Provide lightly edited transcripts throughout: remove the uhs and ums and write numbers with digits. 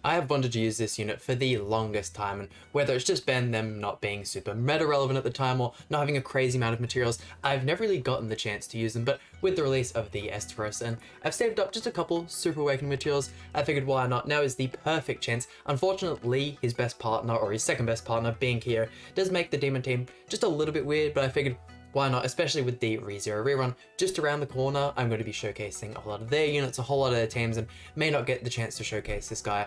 I have wanted to use this unit for the longest time, and whether it's just been them not being super meta relevant at the time or not having a crazy amount of materials, I've never really gotten the chance to use them. But with the release of the Esteros, and I've saved up just a couple Super Awakening materials, I figured why not. Now is the perfect chance. Unfortunately, his best partner, or his second best partner, being Kyo, does make the demon team just a little bit weird, but I figured why not, especially with the ReZero rerun just around the corner. I'm going to be showcasing a lot of their units, a whole lot of their teams, and may not get the chance to showcase this guy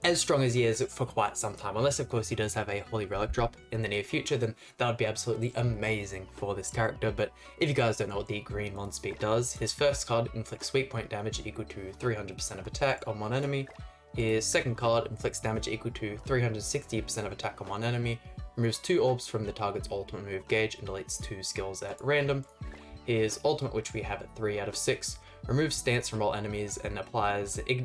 as strong as he is for quite some time, unless of course he does have a Holy Relic drop in the near future. Then that would be absolutely amazing for this character. But if you guys don't know what the green MONSPEET does, his first card inflicts weak point damage equal to 300% of attack on one enemy. His second card inflicts damage equal to 360% of attack on one enemy, removes 2 orbs from the target's ultimate move gauge, and deletes 2 skills at random. His ultimate, which we have at 3 out of 6, removes stance from all enemies and applies it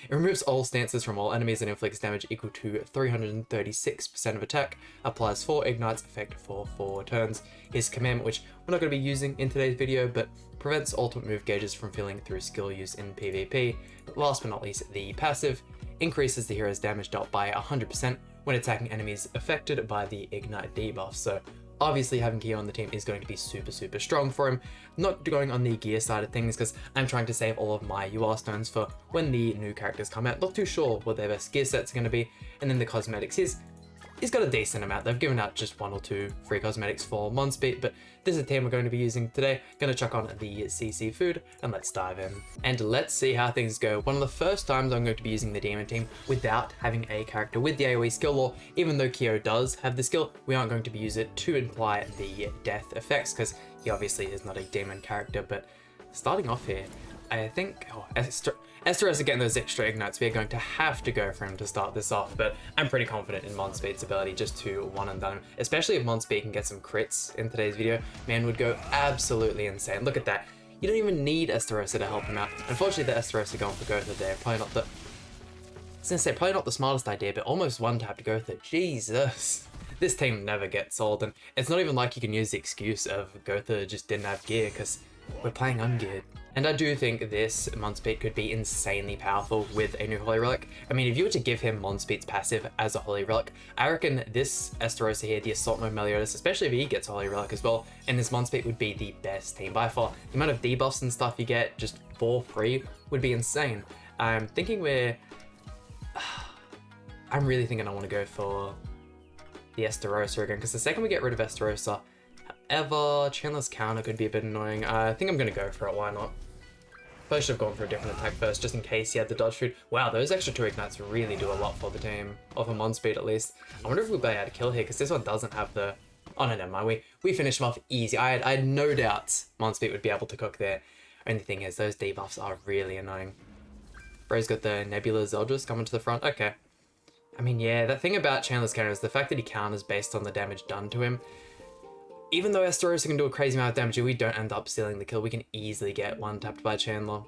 removes all stances from all enemies and inflicts damage equal to 336% of attack, applies 4 ignites effect for 4 turns. His commandment, which we're not going to be using in today's video, but prevents ultimate move gauges from filling through skill use in PvP. Last but not least, the passive increases the hero's damage dealt by 100% when attacking enemies affected by the ignite debuff. So obviously having Kyo on the team is going to be super strong for him. Not going on the gear side of things because I'm trying to save all of my UR stones for when the new characters come out. Not too sure what their best gear sets are going to be. And then the cosmetics, he's got a decent amount. They've given out just 1 or 2 free cosmetics for MONSPEET, but this is a team we're going to be using today. Going to chuck on the CC food and let's dive in. And let's see how things go. One of the first times I'm going to be using the demon team without having a character with the AoE skill, or even though Kyo does have the skill, we aren't going to be using it to imply the death effects because he obviously is not a demon character. But starting off here, I think Esteros are getting those extra ignites. We are going to have to go for him to start this off, but I'm pretty confident in MONSPEET's ability just to one and done him. Especially if MONSPEET can get some crits in today's video, man would go absolutely insane. Look at that. You don't even need Esterosa to help him out. Unfortunately, the Esterosa going for Gotha there. Probably not the smartest idea, but almost one tap to Gotha. Jesus. This team never gets old, and it's not even like you can use the excuse of Gotha just didn't have gear, because we're playing ungeared. And I do think this MONSPEET could be insanely powerful with a new Holy Relic. I mean, if you were to give him MONSPEET's passive as a Holy Relic, I reckon this Esterosa here, the Assault Mode Meliodas, especially if he gets a Holy Relic as well, and this MONSPEET would be the best team by far. The amount of debuffs and stuff you get just for free would be insane. I'm really thinking I want to go for the Esterosa again, because the second we get rid of Esterosa, however, Chandler's counter could be a bit annoying. I think I'm going to go for it, why not? Probably should have gone for a different attack first, just in case he had the dodge food. Wow, those extra 2 ignites really do a lot for the team, or for MONSPEET at least. I wonder if we'll be able to kill here, because this one doesn't have the... Oh no, never mind, we finished him off easy. I had no doubts MONSPEET would be able to cook there. Only thing is, those debuffs are really annoying. Bro's got the Nebula Zeldris coming to the front, okay. I mean, yeah, the thing about Chandler's counter is the fact that he counters based on the damage done to him. Even though Esterosa can do a crazy amount of damage, if we don't end up sealing the kill, we can easily get one tapped by Chandler.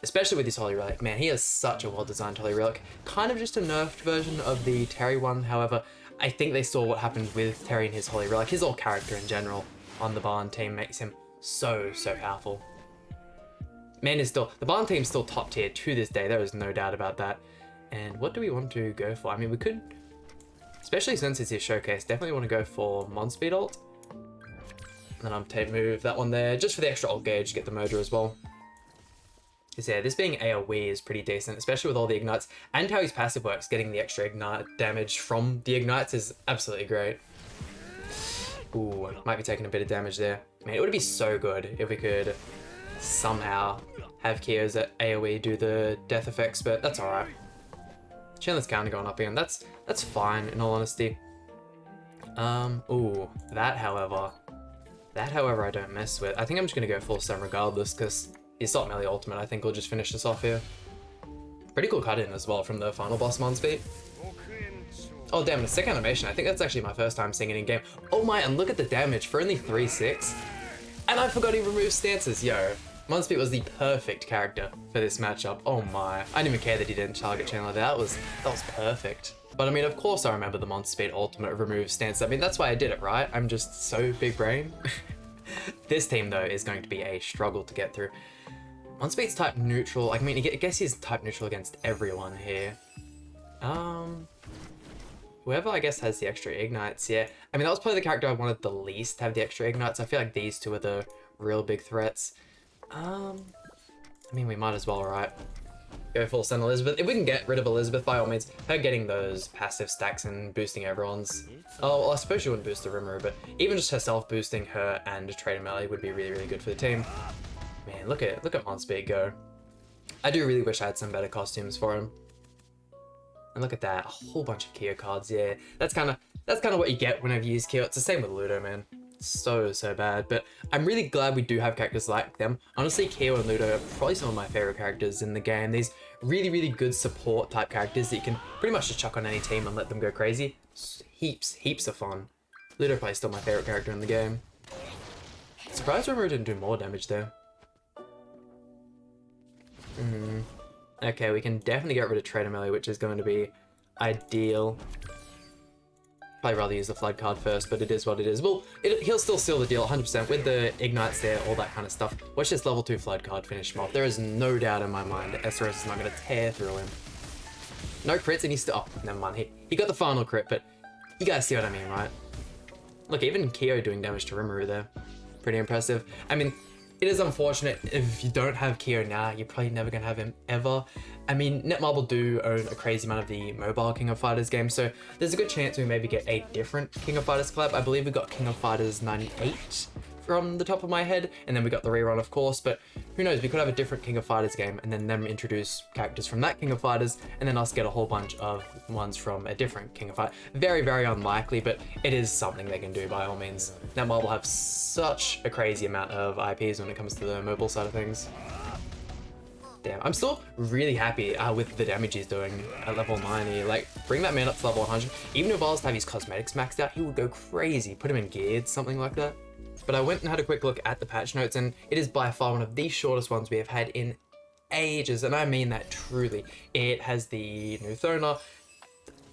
Especially with this Holy Relic. Man, he has such a well-designed Holy Relic. Kind of just a nerfed version of the Terry one. However, I think they saw what happened with Terry and his Holy Relic. His whole character in general on the Barn team makes him so powerful. Man is still... The Barn team's still top tier to this day. There is no doubt about that. And what do we want to go for? I mean, we could... Especially since it's his showcase, definitely want to go for MONSPEET ult. And then I'm going to move that one there, just for the extra ult gauge, get the Mojo as well. Because yeah, this being AoE is pretty decent, especially with all the ignites, and how his passive works, getting the extra ignite damage from the ignites is absolutely great. Ooh, might be taking a bit of damage there. Man, it would be so good if we could somehow have Kyo's AoE do the death effects, but that's alright. Chandler's counter going up again, that's fine in all honesty. Ooh, that however I don't mess with. I think I'm just gonna go full stun regardless, because the Assault Melee Ultimate I think will just finish this off here. Pretty cool cut in as well from the final boss MONSPEET. Oh damn, the second animation, I think that's actually my first time seeing it in game. Oh my, and look at the damage for only 3-6. And I forgot he removed stances, yo. MONSPEET was the perfect character for this matchup. Oh my, I didn't even care that he didn't target Chandler. That was perfect. But I mean, of course I remember the MONSPEET Ultimate remove stance. I mean, that's why I did it, right? I'm just so big brain. This team though is going to be a struggle to get through. MONSPEET's type neutral. I mean, I guess he's type neutral against everyone here. Whoever I guess has the extra ignites, yeah. I mean, that was probably the character I wanted the least to have the extra ignites. I feel like these two are the real big threats. I mean, we might as well, right? Go full send Elizabeth. If we can get rid of Elizabeth, by all means, her getting those passive stacks and boosting everyone's... Oh, well, I suppose she wouldn't boost the Rimuru, but even just herself boosting her and Trader Melee would be really, really good for the team. Man, look at MONSPEET go. I do really wish I had some better costumes for him. And look at that, a whole bunch of Kyo cards, yeah. That's kind of what you get whenever you use Kyo. It's the same with Ludo, man. So bad, but I'm really glad we do have characters like them. Honestly, Kyo and Ludo are probably some of my favorite characters in the game. These really, really good support type characters that you can pretty much just chuck on any team and let them go crazy. Heaps of fun. Ludo probably still my favorite character in the game. Surprised Rimuru didn't do more damage though. Okay, we can definitely get rid of Trader Melee, which is going to be ideal. Probably rather use the Flood card first, but it is what it is. Well, he'll still seal the deal 100% with the Ignites there, all that kind of stuff. Watch this level 2 Flood card finish him off. There is no doubt in my mind that SRS is not going to tear through him. No crits, and he's still... Oh, never mind. He got the final crit, but you guys see what I mean, right? Look, even Kyo doing damage to Rimuru there. Pretty impressive. I mean, it is unfortunate if you don't have Kyo now, you're probably never going to have him ever. I mean, Netmarble do own a crazy amount of the mobile King of Fighters games, so there's a good chance we maybe get a different King of Fighters collab. I believe we got King of Fighters 98 from the top of my head, and then we got the rerun, of course, but who knows, we could have a different King of Fighters game, and then them introduce characters from that King of Fighters, and then us get a whole bunch of ones from a different King of Fighters. Very, very unlikely, but it is something they can do by all means. Netmarble have such a crazy amount of IPs when it comes to the mobile side of things. Damn, I'm still really happy with the damage he's doing at level 90. Like, bring that man up to level 100. Even if I was to have his cosmetics maxed out, he would go crazy. Put him in geared, something like that. But I went and had a quick look at the patch notes, and it is by far one of the shortest ones we have had in ages, and I mean that truly. It has the new Thona,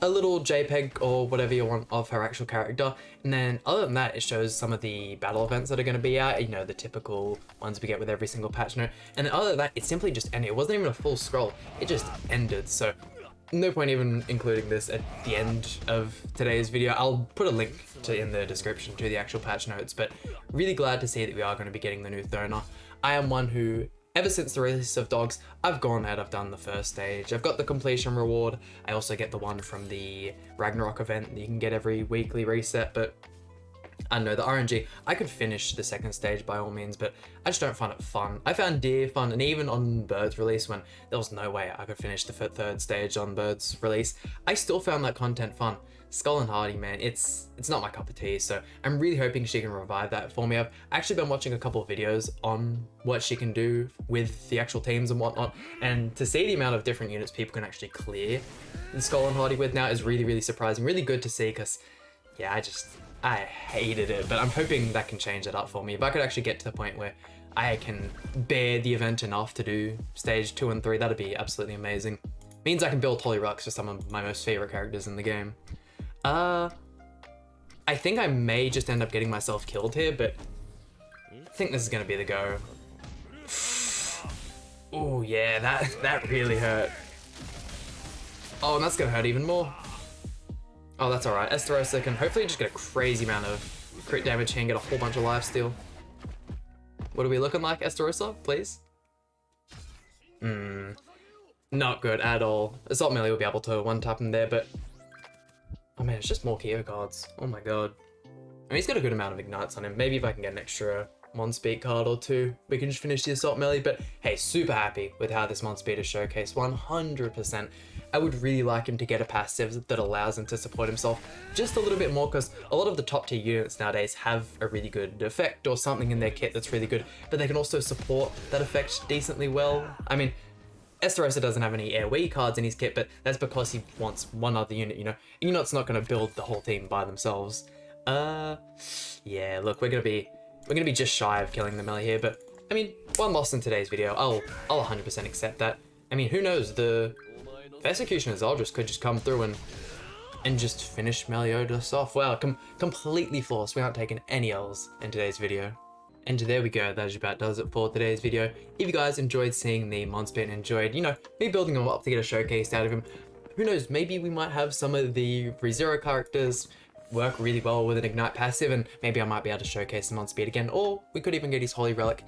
a little JPEG or whatever you want of her actual character, and then other than that, it shows some of the battle events that are going to be out, you know, the typical ones we get with every single patch note, and then other than that, it simply just ended. It wasn't even a full scroll, it just ended, so no point even including this at the end of today's video. I'll put a link in the description to the actual patch notes, but really glad to see that we are going to be getting the new Thona. I am one who, ever since the release of Dogs, I've gone ahead, I've done the first stage. I've got the completion reward. I also get the one from the Ragnarok event that you can get every weekly reset, but I don't know, the RNG, I could finish the second stage by all means, but I just don't find it fun. I found Deer fun, and even on Bird's release, when there was no way I could finish the third stage on Bird's release, I still found that content fun. Skull and Hardy, man, it's not my cup of tea, so I'm really hoping she can revive that for me. I've actually been watching a couple of videos on what she can do with the actual teams and whatnot, and to see the amount of different units people can actually clear the Skull and Hardy with now is really, really surprising, really good to see, because, yeah, I hated it, but I'm hoping that can change it up for me. If I could actually get to the point where I can bear the event enough to do stage 2 and 3, that'd be absolutely amazing. Means I can build Tollyrucks for some of my most favorite characters in the game. I think I may just end up getting myself killed here, but I think this is gonna be the go. Oh yeah, that really hurt. Oh, and that's gonna hurt even more. Oh, that's alright. Estarossa can hopefully just get a crazy amount of crit damage here and get a whole bunch of lifesteal. What are we looking like, Estarossa, please? Not good at all. Assault Melee will be able to one-tap him there, but... Oh man, it's just more Kyo cards. Oh my god. I mean, he's got a good amount of ignites on him. Maybe if I can get an extra MONSPEET card or two, we can just finish the Assault Melee, but hey, super happy with how this MONSPEET is showcased, 100%. I would really like him to get a passive that allows him to support himself just a little bit more, because a lot of the top tier units nowadays have a really good effect or something in their kit that's really good, but they can also support that effect decently well. I mean, Estarossa doesn't have any AoE cards in his kit, but that's because he wants one other unit, you know? A unit's not going to build the whole team by themselves. Yeah, look, we're gonna be just shy of killing the melee here, but I mean, one loss in today's video, I'll 100% accept that. I mean, who knows, the Executioner Zeldris could just come through and just finish Meliodas off. Wow, completely flawless. We aren't taking any L's in today's video. And there we go, that about does it for today's video. If you guys enjoyed seeing the MONSPEET and enjoyed, you know, me building him up to get a showcase out of him, who knows, maybe we might have some of the ReZero characters work really well with an Ignite passive, and maybe I might be able to showcase him on speed again, or we could even get his Holy Relic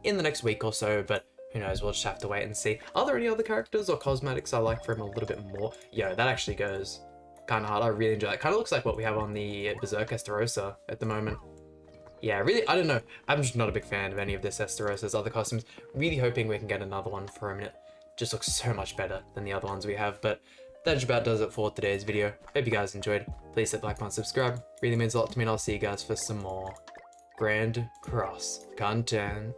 in the next week or so, but who knows, we'll just have to wait and see. Are there any other characters or cosmetics I like for him a little bit more? Yo, that actually goes kind of hard. I really enjoy that. Kind of looks like what we have on the Berserk Esterosa at the moment. Yeah, really, I don't know. I'm just not a big fan of any of this Esterosa's other costumes. Really hoping we can get another one for him. It just looks so much better than the other ones we have. But that just about does it for today's video. Hope you guys enjoyed. Please hit like, comment, subscribe. Really means a lot to me, and I'll see you guys for some more Grand Cross content.